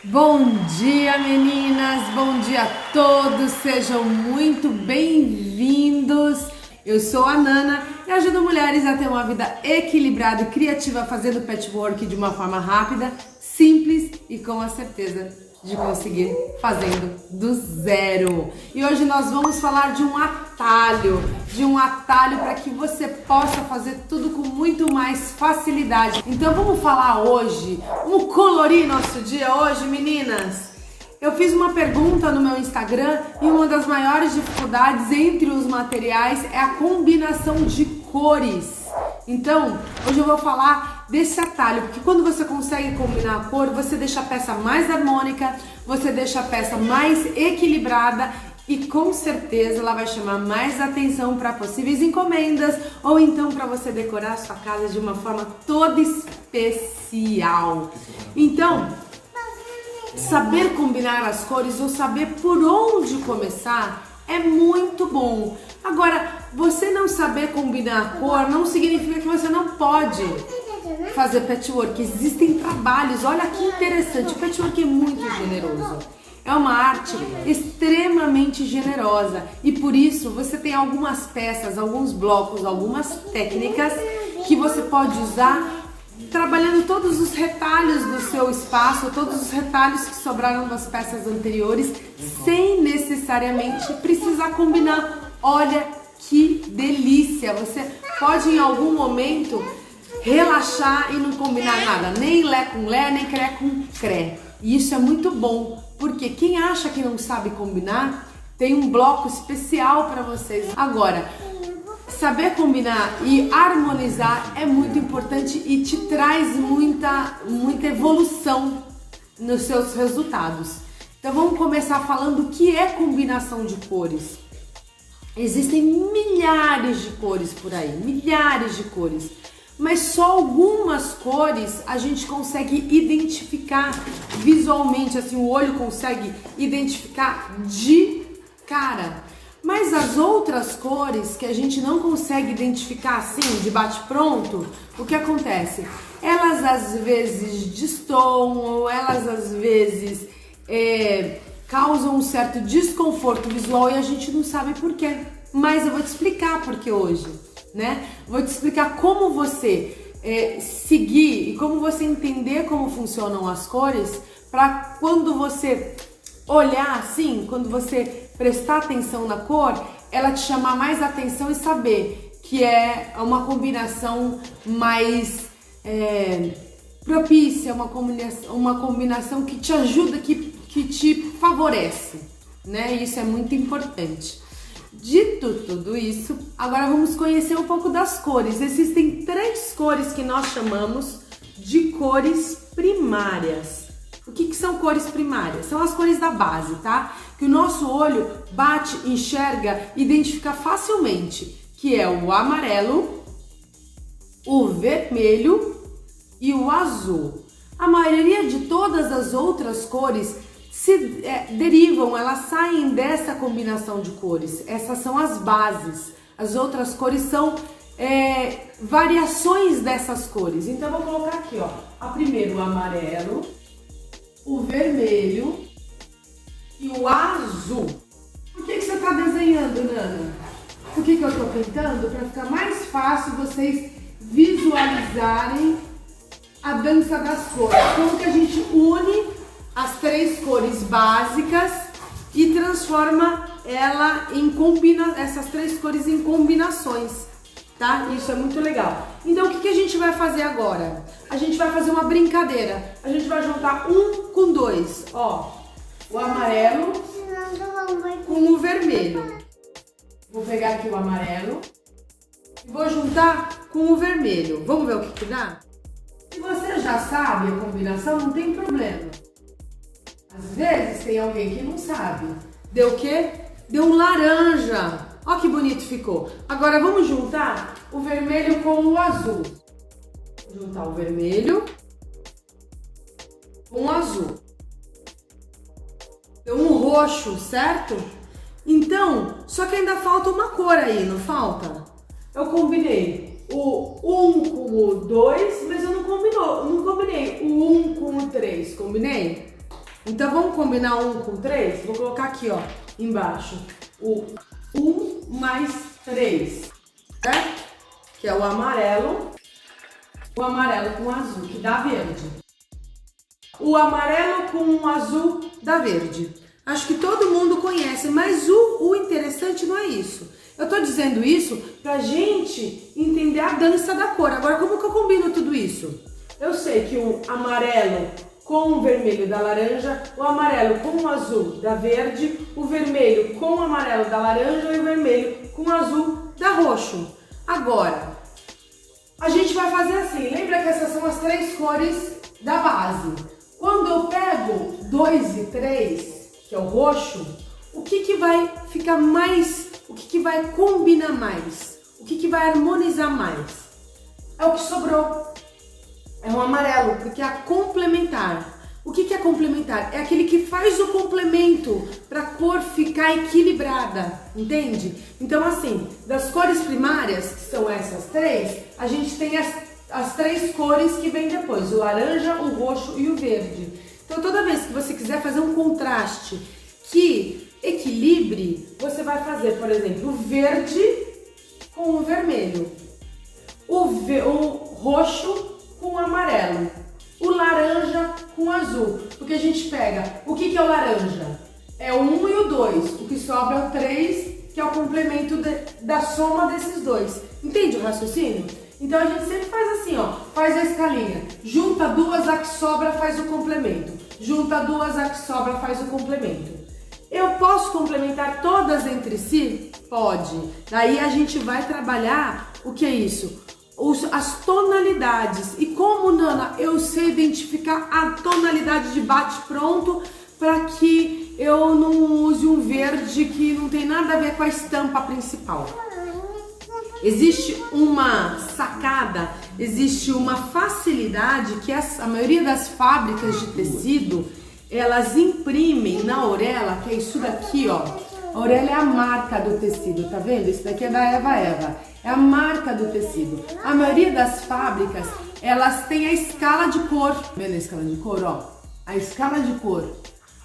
Bom dia, meninas! Bom dia a todos! Sejam muito bem-vindos! Eu sou a Nana e ajudo mulheres a ter uma vida equilibrada e criativa fazendo patchwork de uma forma rápida, simples e com a certeza de conseguir fazendo do zero. E hoje nós vamos falar de um atalho para que você possa fazer tudo com muito mais facilidade. Então vamos falar hoje, vamos colorir nosso dia hoje, meninas? Eu fiz uma pergunta no meu Instagram e uma das maiores dificuldades entre os materiais é a combinação de cores. Então, hoje eu vou falar desse atalho, porque quando você consegue combinar a cor, você deixa a peça mais harmônica, você deixa a peça mais equilibrada e com certeza ela vai chamar mais atenção para possíveis encomendas ou então para você decorar a sua casa de uma forma toda especial. Então, saber combinar as cores ou saber por onde começar é muito bom. Agora, você não saber combinar a cor não significa que você não pode fazer patchwork. Existem trabalhos, olha que interessante, o patchwork é muito generoso. É uma arte extremamente generosa e por isso você tem algumas peças, alguns blocos, algumas técnicas que você pode usar trabalhando todos os retalhos do seu espaço, todos os retalhos que sobraram das peças anteriores, sem necessariamente precisar combinar. Olha que delícia! Você pode em algum momento relaxar e não combinar nada, nem Lé com Lé, nem Cré com Cré. E isso é muito bom, porque quem acha que não sabe combinar, tem um bloco especial para vocês. Agora, saber combinar e harmonizar é muito importante e te traz muita evolução nos seus resultados. Então vamos começar falando o que é combinação de cores. Existem milhares de cores por aí, milhares de cores, mas só algumas cores a gente consegue identificar visualmente, assim o olho consegue identificar de cara. Mas as outras cores que a gente não consegue identificar assim, de bate-pronto, o que acontece? Elas às vezes destoam ou elas às vezes causam um certo desconforto visual e a gente não sabe por quê. Mas eu vou te explicar por que hoje, né? Vou te explicar como você seguir e como você entender como funcionam as cores para quando você olhar assim, quando você prestar atenção na cor, ela te chamar mais atenção e saber que é uma combinação mais propícia, uma combinação que te ajuda, que te favorece, né? Isso é muito importante. Dito tudo isso, agora vamos conhecer um pouco das cores. Existem 3 cores que nós chamamos de cores primárias. O que são cores primárias? São as cores da base, tá? Que o nosso olho bate, enxerga, identifica facilmente, que é o amarelo, o vermelho e o azul. A maioria de todas as outras cores se derivam, elas saem dessa combinação de cores. Essas são as bases. As outras cores são variações dessas cores. Então eu vou colocar aqui, ó, a primeiro o amarelo, o vermelho e o azul. Por que você está desenhando, Nana? Por que eu estou pintando? Para ficar mais fácil vocês visualizarem a dança das cores. Como que a gente une as 3 cores básicas e transforma essas 3 cores em combinações, tá? Isso é muito legal. Então o que a gente vai fazer agora? A gente vai fazer uma brincadeira. A gente vai juntar 1 com 2, ó. O amarelo com o vermelho. Vou pegar aqui o amarelo e vou juntar com o vermelho. Vamos ver o que dá? Se você já sabe a combinação, não tem problema. Às vezes tem alguém que não sabe. Deu o quê? Deu um laranja. Olha que bonito ficou. Agora vamos juntar o vermelho com o azul. Vou juntar o vermelho com o azul. Deu um roxo, certo? Então, só que ainda falta uma cor aí, não falta? Eu combinei o 1 com o 2, mas eu não combinei o 1 com o 3. Combinei? Então vamos combinar 1 com 3? Vou colocar aqui, ó, embaixo, o 1 mais 3, certo? Que é o amarelo com o azul, que dá verde. O amarelo com o azul dá verde. Acho que todo mundo conhece, mas o interessante não é isso. Eu tô dizendo isso pra gente entender a dança da cor. Agora, como que eu combino tudo isso? Eu sei que o amarelo com o vermelho dá laranja, o amarelo com o azul dá verde, o vermelho com o amarelo dá laranja e o vermelho com o azul dá roxo. Agora, a gente vai fazer assim, lembra que essas são as 3 cores da base. Quando eu pego 2 e 3, que é o roxo, o que vai ficar mais, o que vai combinar mais? O que vai harmonizar mais? É o que sobrou. É o amarelo, porque é complementar. O que é complementar? É aquele que faz o complemento para a cor ficar equilibrada, entende? Então assim, das cores primárias, que são essas 3, a gente tem as 3 cores que vem depois, o laranja, o roxo e o verde. Então toda vez que você quiser fazer um contraste que equilibre, você vai fazer, por exemplo, o verde com o vermelho, o roxo com o amarelo, o laranja com o azul, porque a gente pega, o que é o laranja? É o 1 e o 2, o que sobra é o 3, que é o complemento da soma desses dois. Entende o raciocínio? Então a gente sempre faz assim, ó, faz a escalinha, junta 2, a que sobra faz o complemento, junta 2, a que sobra faz o complemento. Eu posso complementar todas entre si? Pode. Daí a gente vai trabalhar, o que é isso? As tonalidades. E como, Nana, eu sei identificar a tonalidade de bate-pronto para que eu não use um verde que não tem nada a ver com a estampa principal? Existe uma sacada, existe uma facilidade que a maioria das fábricas de tecido, elas imprimem na orelha, que é isso daqui, ó. A orelha é a marca do tecido, tá vendo? Isso daqui é da Eva. É a marca do tecido. A maioria das fábricas, elas têm a escala de cor. Tá vendo a escala de cor, ó? A escala de cor.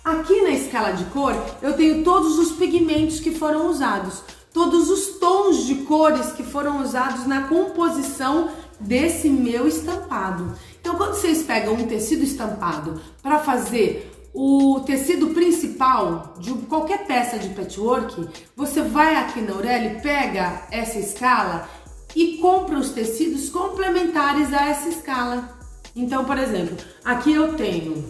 Aqui na escala de cor, eu tenho todos os pigmentos que foram usados. Todos os tons de cores que foram usados na composição desse meu estampado. Então, quando vocês pegam um tecido estampado para fazer o tecido principal de qualquer peça de patchwork, você vai aqui na orelha, pega essa escala e compra os tecidos complementares a essa escala. Então, por exemplo, aqui eu tenho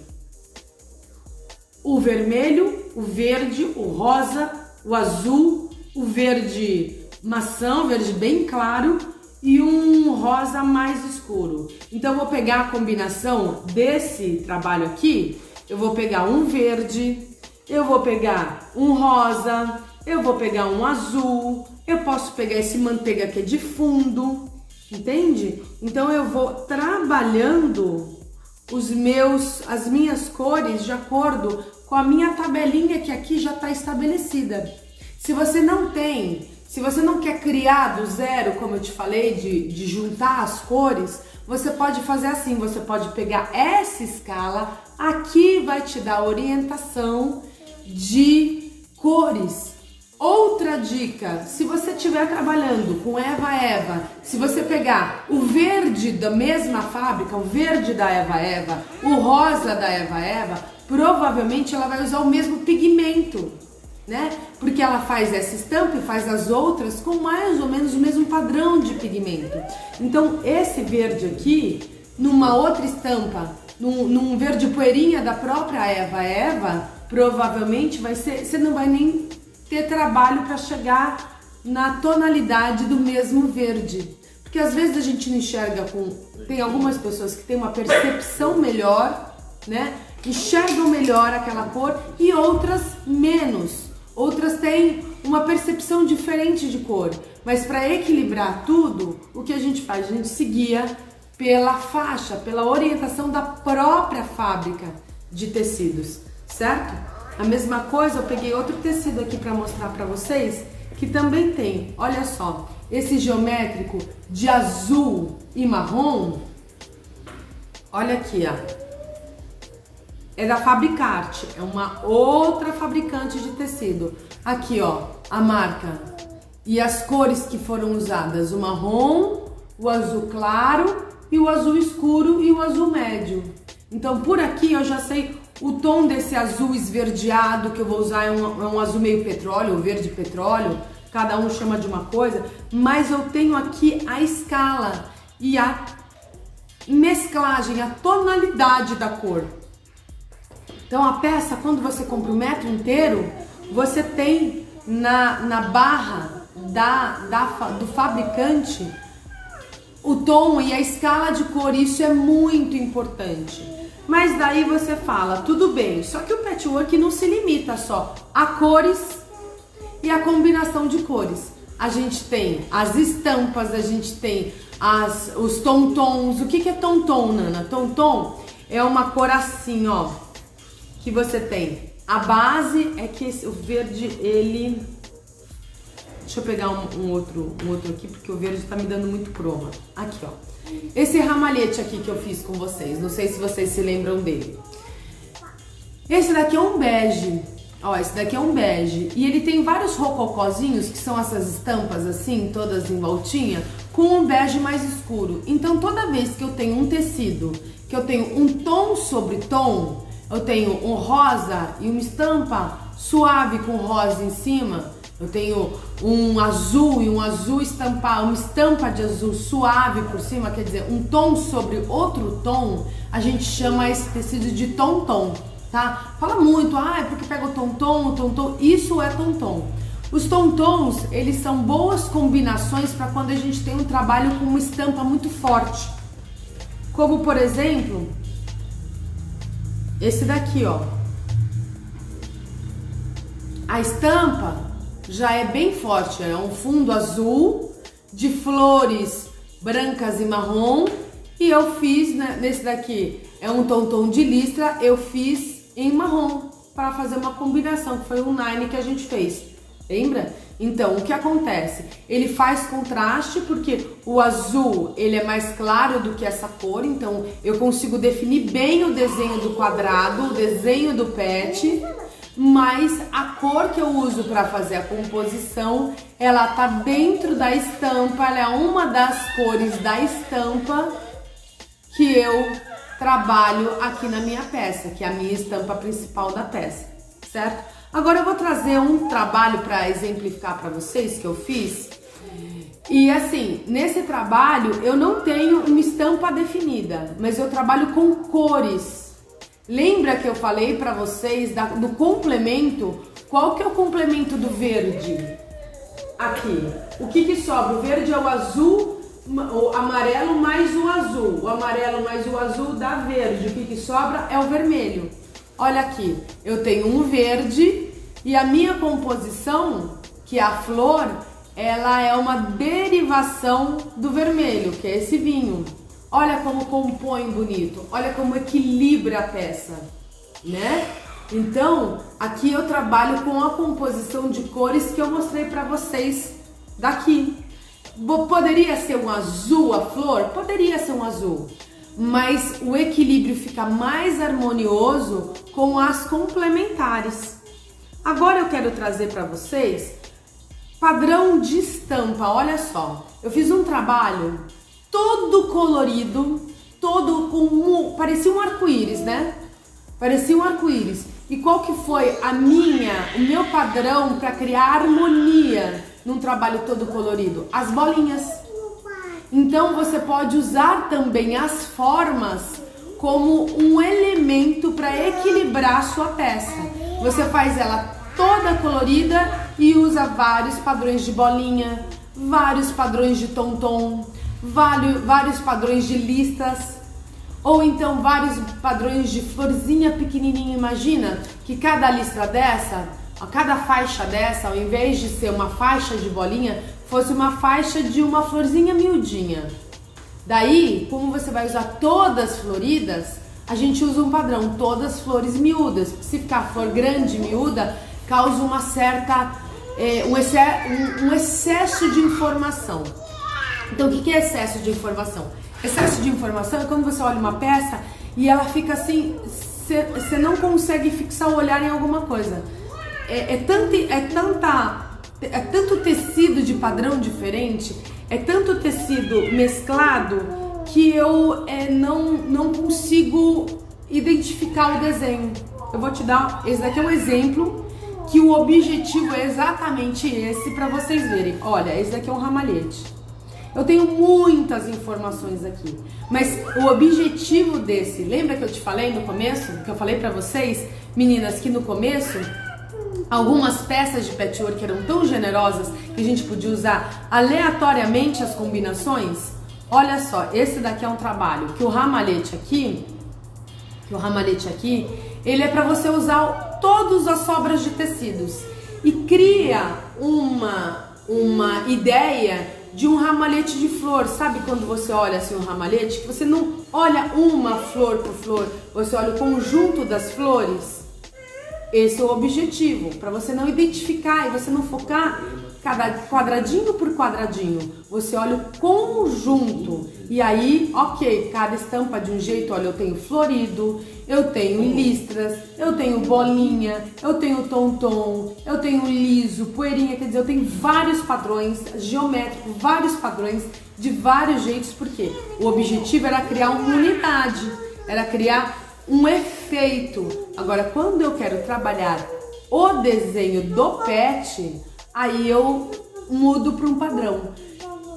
o vermelho, o verde, o rosa, o azul, o verde maçã, o verde bem claro e um rosa mais escuro. Então, eu vou pegar a combinação desse trabalho aqui. Eu vou pegar um verde, eu vou pegar um rosa, eu vou pegar um azul, eu posso pegar esse manteiga que é de fundo, entende? Então eu vou trabalhando as minhas cores de acordo com a minha tabelinha que aqui já está estabelecida. Se você não quer criar do zero, como eu te falei, de juntar as cores, você pode fazer assim, você pode pegar essa escala, aqui vai te dar orientação de cores. Outra dica, se você estiver trabalhando com Eva, se você pegar o verde da mesma fábrica, o verde da Eva, o rosa da Eva, provavelmente ela vai usar o mesmo pigmento, né? Porque ela faz essa estampa e faz as outras com mais ou menos o mesmo padrão de pigmento. Então esse verde aqui, numa outra estampa, num verde poeirinha da própria Eva, provavelmente vai ser, você não vai nem ter trabalho para chegar na tonalidade do mesmo verde. Porque às vezes a gente não enxerga tem algumas pessoas que têm uma percepção melhor, né? Enxergam melhor aquela cor e outras menos. Outras têm uma percepção diferente de cor, mas para equilibrar tudo, o que a gente faz? A gente se guia pela faixa, pela orientação da própria fábrica de tecidos, certo? A mesma coisa, eu peguei outro tecido aqui para mostrar para vocês, que também tem, olha só, esse geométrico de azul e marrom, olha aqui, ó. é da Fabricarte, é uma outra fabricante de tecido. Aqui, ó, a marca e as cores que foram usadas: o marrom, o azul claro e o azul escuro e o azul médio. Então por aqui eu já sei o tom desse azul esverdeado que eu vou usar, é um azul meio petróleo, ou verde petróleo, cada um chama de uma coisa, mas eu tenho aqui a escala e a mesclagem, a tonalidade da cor. Então a peça, quando você compra o metro inteiro, você tem na barra do fabricante o tom e a escala de cor. Isso é muito importante. Mas daí você fala, tudo bem, só que o patchwork não se limita só a cores e a combinação de cores. A gente tem as estampas, a gente tem os tom-tons. O que é tom-tom, Nana? Tom-tom é uma cor assim, ó, que você tem. A base é que o verde, ele... Deixa eu pegar um outro aqui, porque o verde tá me dando muito croma. Aqui, ó. Esse ramalhete aqui que eu fiz com vocês, não sei se vocês se lembram dele. Esse daqui é um bege. Ó, esse daqui é um bege. E ele tem vários rococózinhos, que são essas estampas assim, todas em voltinha, com um bege mais escuro. Então toda vez que eu tenho um tecido, que eu tenho um tom sobre tom, eu tenho um rosa e uma estampa suave com rosa em cima, eu tenho um azul e um azul estampado, uma estampa de azul suave por cima, quer dizer, um tom sobre outro tom, a gente chama esse tecido de tom-tom, tá? Fala muito, é porque pega o tom-tom, isso é tom-tom. Os tom-tons, eles são boas combinações para quando a gente tem um trabalho com uma estampa muito forte. Como, por exemplo, esse daqui, ó. A estampa já é bem forte, é um fundo azul de flores brancas e marrom, e eu fiz, né, nesse daqui é um tom de listra, eu fiz em marrom para fazer uma combinação, que foi um nine que a gente fez, lembra? Então o que acontece? Ele faz contraste porque o azul ele é mais claro do que essa cor, então eu consigo definir bem o desenho do quadrado, o desenho do pet. Mas a cor que eu uso para fazer a composição, ela tá dentro da estampa, ela é uma das cores da estampa que eu trabalho aqui na minha peça, que é a minha estampa principal da peça, certo? Agora eu vou trazer um trabalho para exemplificar para vocês que eu fiz. E assim, nesse trabalho eu não tenho uma estampa definida, mas eu trabalho com cores. Lembra que eu falei para vocês do complemento? Qual que é o complemento do verde? Aqui. O que sobra? O verde é o azul, o amarelo mais o azul. O amarelo mais o azul dá verde. O que sobra é o vermelho. Olha aqui, eu tenho um verde e a minha composição, que é a flor, ela é uma derivação do vermelho, que é esse vinho. Olha como compõe bonito, olha como equilibra a peça, né? Então, aqui eu trabalho com a composição de cores que eu mostrei para vocês daqui. Poderia ser um azul a flor? Poderia ser um azul, mas o equilíbrio fica mais harmonioso com as complementares. Agora eu quero trazer para vocês padrão de estampa, olha só. Eu fiz um trabalho todo colorido, todo com parecia um arco-íris, né? Parecia um arco-íris. E qual que foi o meu padrão para criar harmonia num trabalho todo colorido? As bolinhas. Então você pode usar também as formas como um elemento para equilibrar a sua peça. Você faz ela toda colorida e usa vários padrões de bolinha, vários padrões de tom-tom, vários padrões de listas, ou então vários padrões de florzinha pequenininha. Imagina que cada listra dessa, cada faixa dessa, ao invés de ser uma faixa de bolinha, fosse uma faixa de uma florzinha miudinha. Daí, como você vai usar todas floridas, a gente usa um padrão, todas flores miúdas. Se ficar flor grande, miúda, causa uma certa, um excesso de informação. Então, o que é excesso de informação? Excesso de informação é quando você olha uma peça e ela fica assim, você não consegue fixar o olhar em alguma coisa. É tanto tecido de padrão diferente, é tanto tecido mesclado que eu não consigo identificar o desenho. Eu vou te dar, esse daqui é um exemplo que o objetivo é exatamente esse para vocês verem. Olha, esse daqui é um ramalhete. Eu tenho muitas informações aqui, mas o objetivo desse, lembra que eu te falei no começo, que eu falei para vocês, meninas, que no começo algumas peças de patchwork eram tão generosas que a gente podia usar aleatoriamente as combinações? Olha só, esse daqui é um trabalho que o ramalhete aqui, ele é para você usar todas as sobras de tecidos e cria uma ideia de um ramalhete de flor. Sabe quando você olha assim um ramalhete, que você não olha uma flor por flor, você olha o conjunto das flores? Esse é o objetivo, para você não identificar e você não focar cada quadradinho por quadradinho. Você olha o conjunto e aí, ok, cada estampa de um jeito. Olha, eu tenho florido, eu tenho listras, eu tenho bolinha, eu tenho tom-tom, eu tenho liso, poeirinha, quer dizer, eu tenho vários padrões geométricos, vários padrões de vários jeitos, porque o objetivo era criar uma unidade, era criar um efeito. Agora, quando eu quero trabalhar o desenho do pet, aí eu mudo para um padrão.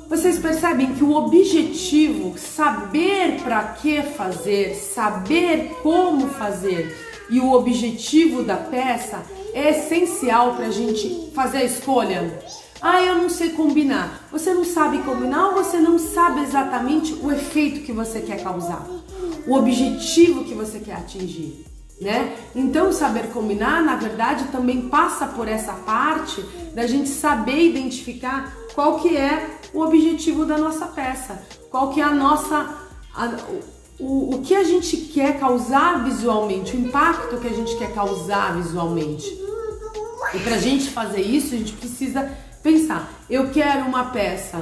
Vocês percebem que o objetivo, saber para que fazer, saber como fazer, e o objetivo da peça é essencial para a gente fazer a escolha. Ah, eu não sei combinar. Você não sabe combinar ou você não sabe exatamente o efeito que você quer causar, o objetivo que você quer atingir, né? Então, saber combinar, na verdade, também passa por essa parte da gente saber identificar qual que é o objetivo da nossa peça, qual que é o que a gente quer causar visualmente, o impacto que a gente quer causar visualmente. E pra gente fazer isso, a gente precisa pensar, eu quero uma peça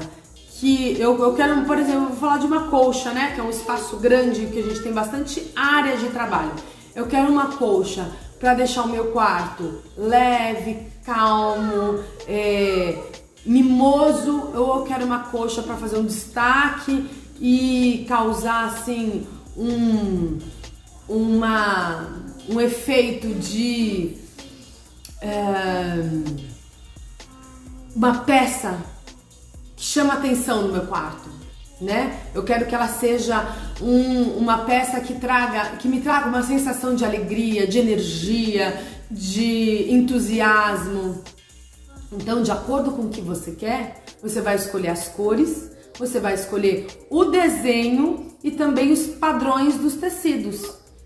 que eu quero, por exemplo, vou falar de uma colcha, né, que é um espaço grande, que a gente tem bastante área de trabalho. Eu quero uma colcha para deixar o meu quarto leve, calmo, mimoso, ou eu quero uma colcha para fazer um destaque e causar assim um efeito de uma peça que chama atenção no meu quarto, né? Eu quero que ela seja uma peça que me traga uma sensação de alegria, de energia, de entusiasmo. Então, de acordo com o que você quer, você vai escolher as cores, você vai escolher o desenho e também os padrões dos tecidos.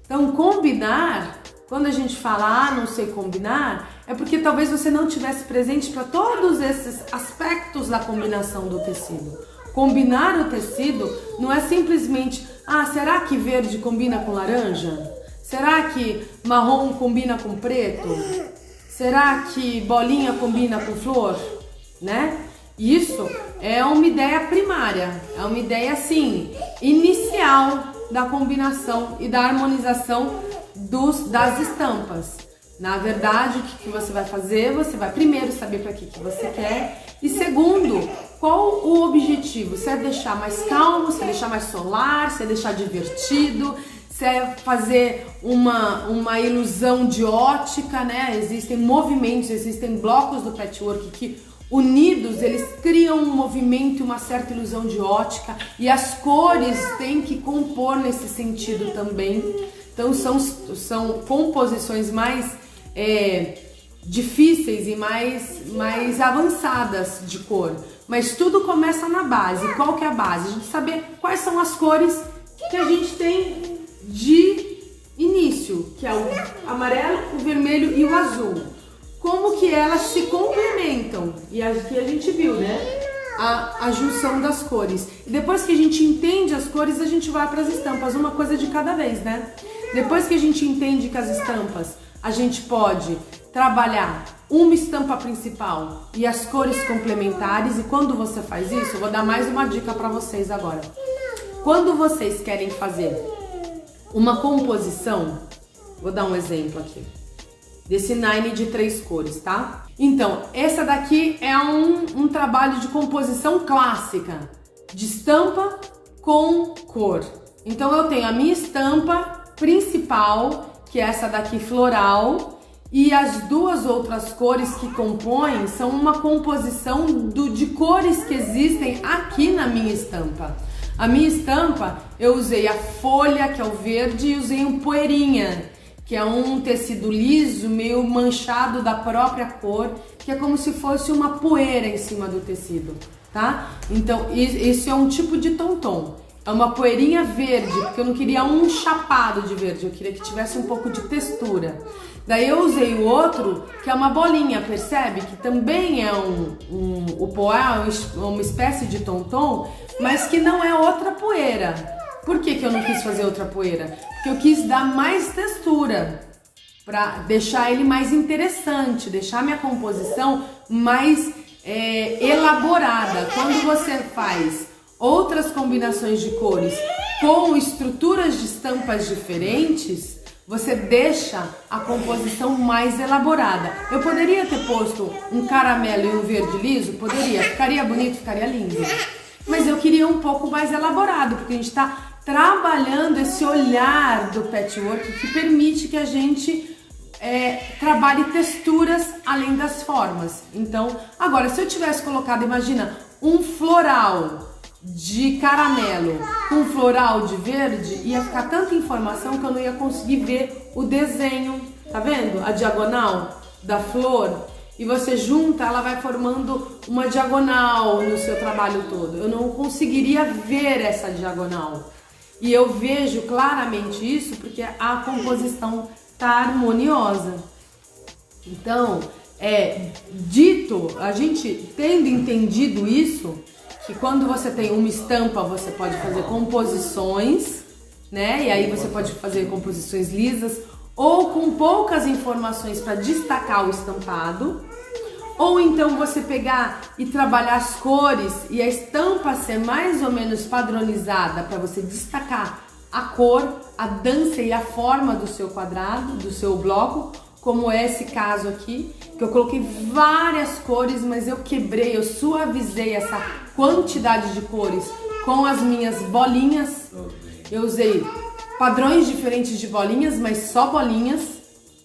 Então, combinar, quando a gente fala, não sei combinar, é porque talvez você não tivesse presente para todos esses aspectos da combinação do tecido. Combinar o tecido não é simplesmente, será que verde combina com laranja? Será que marrom combina com preto? Será que bolinha combina com flor? Né? Isso é uma ideia primária, é uma ideia assim, inicial da combinação e da harmonização das estampas. Na verdade, o que você vai fazer? Você vai primeiro saber para que você quer e segundo, qual o objetivo? Se é deixar mais calmo, se é deixar mais solar, se é deixar divertido, se é fazer uma ilusão de ótica, né? Existem movimentos, existem blocos do patchwork que unidos eles criam um movimento e uma certa ilusão de ótica e as cores têm que compor nesse sentido também. Então são composições mais difíceis e mais avançadas de cor, mas tudo começa na base. Qual que é a base? A gente saber quais são as cores que a gente tem de início, que é o amarelo, o vermelho e o azul. Como que elas se complementam? E aqui a gente viu, né? A junção das cores. E depois que a gente entende as cores, a gente vai para as estampas, uma coisa de cada vez, né? Depois que a gente entende que as estampas, a gente pode trabalhar uma estampa principal e as cores complementares. E quando você faz isso, eu vou dar mais uma dica para vocês agora. Quando vocês querem fazer uma composição, Vou dar um exemplo aqui. Desse Nine de 3 cores, tá? Então, essa daqui é um trabalho de composição clássica, de estampa com cor. Então eu tenho a minha estampa principal, que é essa daqui floral, e as duas outras cores que compõem são uma composição de cores que existem aqui na minha estampa. A minha estampa, eu usei a folha, que é o verde, e usei um poeirinha, que é um tecido liso, meio manchado da própria cor, que é como se fosse uma poeira em cima do tecido, tá? Então, isso é um tipo de tom-tom. É uma poeirinha verde, porque eu não queria um chapado de verde, eu queria que tivesse um pouco de textura. Daí eu usei o outro, que é uma bolinha, percebe? Que também é o poá, uma espécie de tom-tom, mas que não é outra poeira. Por que eu não quis fazer outra poeira? Porque eu quis dar mais textura, para deixar ele mais interessante, deixar minha composição mais elaborada. Quando você faz outras combinações de cores com estruturas de estampas diferentes, você deixa a composição mais elaborada. Eu poderia ter posto um caramelo e um verde liso? Poderia, ficaria bonito, ficaria lindo. Mas eu queria um pouco mais elaborado, porque a gente está trabalhando esse olhar do patchwork que permite que a gente trabalhe texturas além das formas. Então, agora, se eu tivesse colocado, imagina, um floral de caramelo com floral de verde, ia ficar tanta informação que eu não ia conseguir ver o desenho, tá vendo? A diagonal da flor, e você junta, ela vai formando uma diagonal no seu trabalho todo. Eu não conseguiria ver essa diagonal. E eu vejo claramente isso porque a composição tá harmoniosa. Então, a gente tendo entendido isso, que quando você tem uma estampa, você pode fazer composições, né? E aí você pode fazer composições lisas ou com poucas informações para destacar o estampado, ou então você pegar e trabalhar as cores e a estampa ser mais ou menos padronizada para você destacar a cor, a dança e a forma do seu quadrado, do seu bloco, como é esse caso aqui, que eu coloquei várias cores, mas eu quebrei, eu suavizei essa quantidade de cores com as minhas bolinhas. Eu usei padrões diferentes de bolinhas, mas só bolinhas.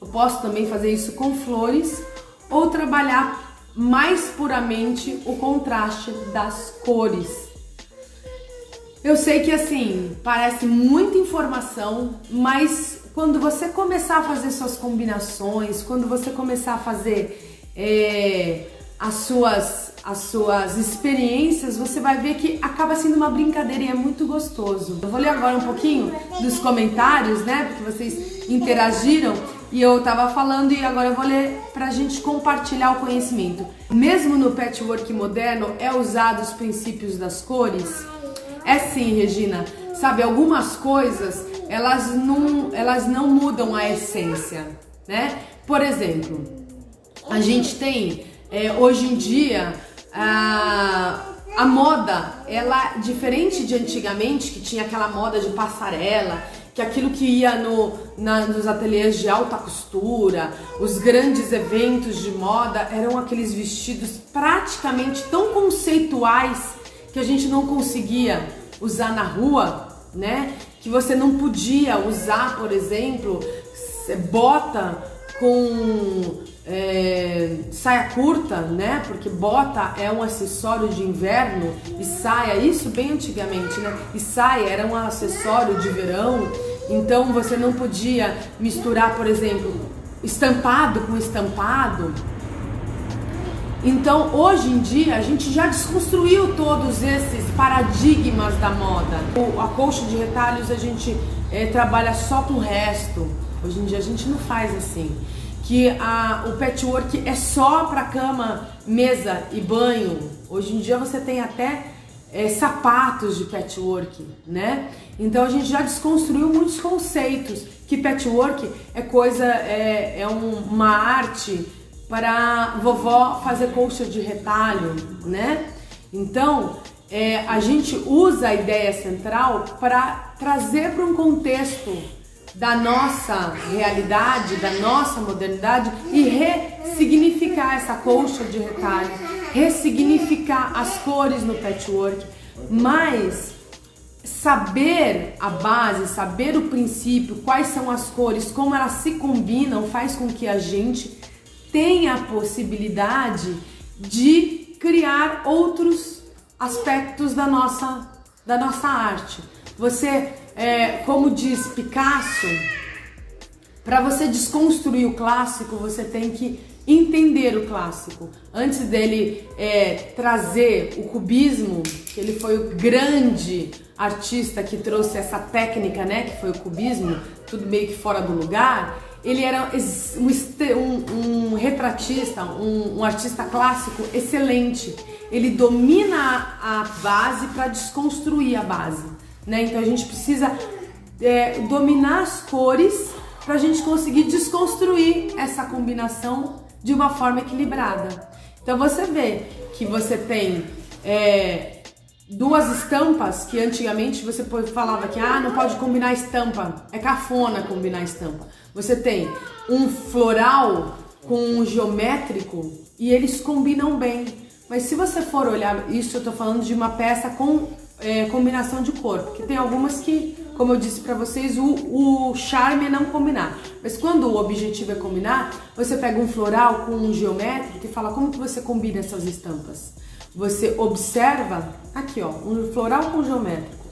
Eu posso também fazer isso com flores ou trabalhar mais puramente o contraste das cores. Eu sei que assim, parece muita informação, mas quando você começar a fazer suas combinações, quando você começar a fazer as suas experiências, você vai ver que acaba sendo uma brincadeira e é muito gostoso. Eu vou ler agora um pouquinho dos comentários, né, porque vocês interagiram e eu tava falando, e agora eu vou ler pra gente compartilhar o conhecimento. Mesmo no patchwork moderno, é usado os princípios das cores? É sim, Regina. Sabe, algumas coisas, elas não mudam a essência, né? Por exemplo, a gente tem, hoje em dia, a moda, ela, diferente de antigamente, que tinha aquela moda de passarela, que aquilo que ia nos ateliês de alta costura, os grandes eventos de moda, eram aqueles vestidos praticamente tão conceituais que a gente não conseguia usar na rua, né? Que você não podia usar, por exemplo, bota com saia curta, né? Porque bota é um acessório de inverno e saia, isso bem antigamente, né? E saia era um acessório de verão, então você não podia misturar, por exemplo, estampado com estampado. Então, hoje em dia, a gente já desconstruiu todos esses paradigmas da moda. A colcha de retalhos a gente trabalha só com o resto. Hoje em dia a gente não faz assim. Que o patchwork é só para cama, mesa e banho. Hoje em dia você tem até sapatos de patchwork, né? Então a gente já desconstruiu muitos conceitos. Que patchwork é uma arte para vovó fazer colcha de retalho, né? Então, a gente usa a ideia central para trazer para um contexto da nossa realidade, da nossa modernidade e ressignificar essa colcha de retalho, ressignificar as cores no patchwork, mas saber a base, saber o princípio, quais são as cores, como elas se combinam, faz com que a gente tenha a possibilidade de criar outros aspectos da nossa arte. Você, como diz Picasso, para você desconstruir o clássico, você tem que entender o clássico. Antes dele trazer o cubismo, que ele foi o grande artista que trouxe essa técnica, né, que foi o cubismo, tudo meio que fora do lugar, ele era um retratista, um artista clássico excelente. Ele domina a base para desconstruir a base, né? Então a gente precisa dominar as cores para a gente conseguir desconstruir essa combinação de uma forma equilibrada. Então você vê que você tem duas estampas que antigamente você falava que não pode combinar estampa, é cafona combinar estampa. Você tem um floral com um geométrico e eles combinam bem. Mas se você for olhar, isso eu tô falando de uma peça com combinação de cor, porque tem algumas que, como eu disse pra vocês, o charme é não combinar. Mas quando o objetivo é combinar, você pega um floral com um geométrico e fala como que você combina essas estampas. Você observa, aqui ó, um floral com geométrico.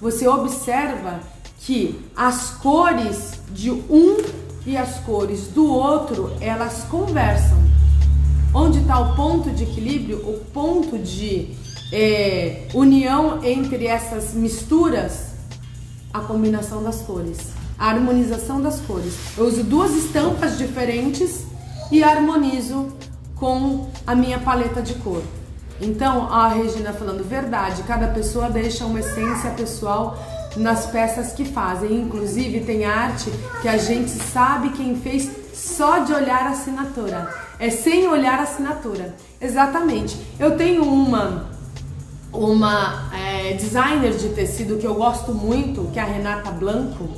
Você observa que as cores de um e as cores do outro, elas conversam. Onde está o ponto de equilíbrio, o ponto de união entre essas misturas? A combinação das cores, a harmonização das cores. Eu uso duas estampas diferentes e harmonizo com a minha paleta de cor. Então, a Regina falando verdade, cada pessoa deixa uma essência pessoal nas peças que fazem. Inclusive tem arte que a gente sabe quem fez só de olhar a assinatura. É sem olhar a assinatura. Exatamente. Eu tenho uma designer de tecido que eu gosto muito, que é a Renata Blanco,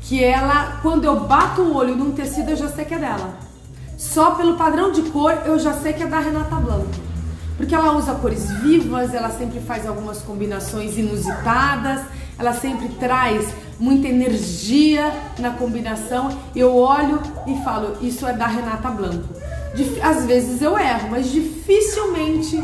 que ela, quando eu bato o olho num tecido, eu já sei que é dela. Só pelo padrão de cor, eu já sei que é da Renata Blanco. Porque ela usa cores vivas, ela sempre faz algumas combinações inusitadas, ela sempre traz muita energia na combinação. Eu olho e falo, isso é da Renata Blanco. Às vezes eu erro, mas dificilmente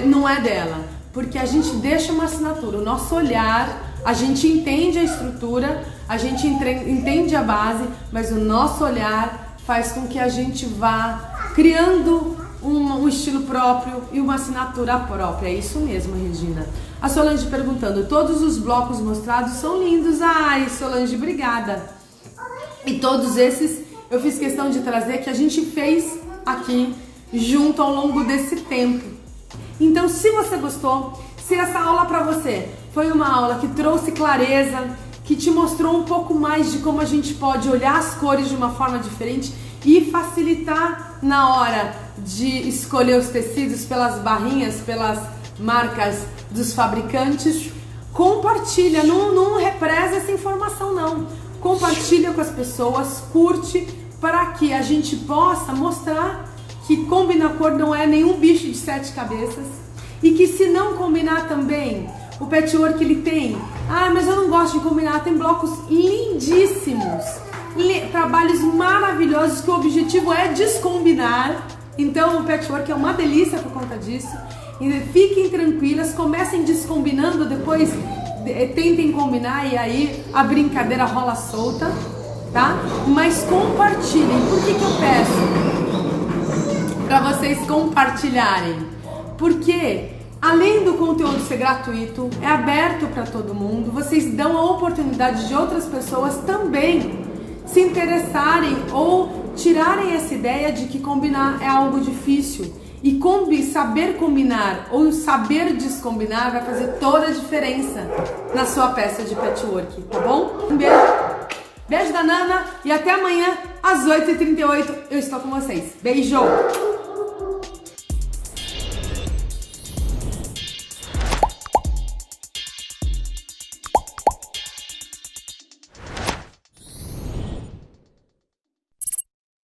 não é dela, porque a gente deixa uma assinatura, o nosso olhar, a gente entende a estrutura, a gente entende a base, mas o nosso olhar faz com que a gente vá criando um estilo próprio e uma assinatura própria. É isso mesmo, Regina. A Solange perguntando, todos os blocos mostrados são lindos. Ai, Solange, obrigada. E todos esses eu fiz questão de trazer, que a gente fez aqui junto ao longo desse tempo. Então, se você gostou, se essa aula para você foi uma aula que trouxe clareza, que te mostrou um pouco mais de como a gente pode olhar as cores de uma forma diferente e facilitar na hora de escolher os tecidos pelas barrinhas, pelas marcas dos fabricantes, compartilha, não represa essa informação não. Compartilha com as pessoas, curte, para que a gente possa mostrar que combinar cor não é nenhum bicho de 7 cabeças e que se não combinar também, o patchwork ele tem, mas eu não gosto de combinar, tem blocos lindíssimos, trabalhos maravilhosos que o objetivo é descombinar. Então o patchwork é uma delícia por conta disso. E fiquem tranquilas, comecem descombinando, depois tentem combinar e aí a brincadeira rola solta, tá? Mas compartilhem. Por que eu peço para vocês compartilharem? Porque além do conteúdo ser gratuito, é aberto para todo mundo, vocês dão a oportunidade de outras pessoas também se interessarem ou tirarem essa ideia de que combinar é algo difícil. E saber combinar ou saber descombinar vai fazer toda a diferença na sua peça de patchwork, tá bom? Um beijo, beijo da Nana e até amanhã às 8h38 eu estou com vocês. Beijo!